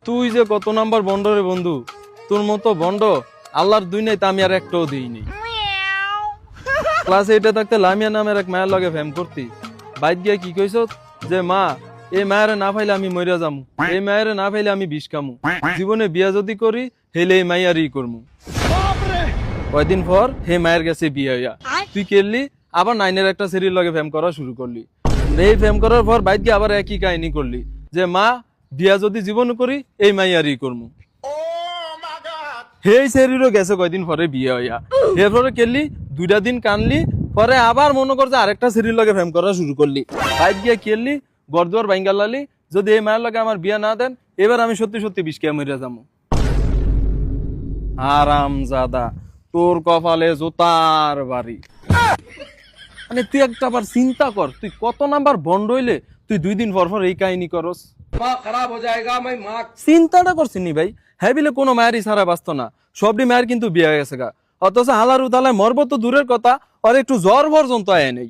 তুই যে কত নাম্বার বন্ড রে বন্ধু, তোর মতো বন্ড আল্লাহর দুনিয়াতে আমি আর একটাও দিইনি। ক্লাস 8 থাকতে লামিয়া নামের এক মায়ের লগে ফ্যাম করতি, বাইক গিয়া কি কইছ যে মা এই মায়ের না পাইলে আমি মরিয়া যামু, এই মায়ের না পাইলে আমি বিষ খামু, জীবনে বিয়া যদি করি হেলে এই মাইয়ারই করমু। কয়দিন পর হে মায়ের কাছে বিয়ে হইয়া তুই কেললি আবার 9-এর একটা সিরির লগে ফ্যাম করা শুরু করলি। এই ফ্যাম করার পর বাইক গিয়ে আবার একই কাহিনী করলি যে মা বিয়া যদি জীবন করি এই মাইয়ারই করমু। হেই সেরিরও গেছে কয়দিন পরে বিয়ে হইয়া, এরপরে কেললি 2টা দিন কানলি, পরে আবার মনে করছে আরেকটা সিরির লগে ফ্যাম করা শুরু করলি। বাইক গিয়ে কেললি গরদুয়ার বাইঙ্গাল লালি, যদি এই মায়ের লগে আমার বিয়া না দেন এবার আমি সত্যি সত্যি বিষ খেয়ে মরিয়া যাবো। হারামজাদা, তোর কপালে জোতার বাড়ি। মানে তুই একটা আবার চিন্তা কর, তুই কত নাম্বার বন্ড হইলে তুই 2 দিন পর পর এই কাহিনী করস। খারাপ হয়ে যায়গা मैं माँ চিন্তাটা করছিনি ভাই, হ্যাঁ বিলে কোনো মায়েরই ছাড়া বাঁচত না, সবটি মায়ের কিন্তু বিয়ে হয়ে গেছে গা, অথচ হালার উতালায় মরব তো দূরের কথা, আর একটু জ্বর পর্যন্ত আয় নেই।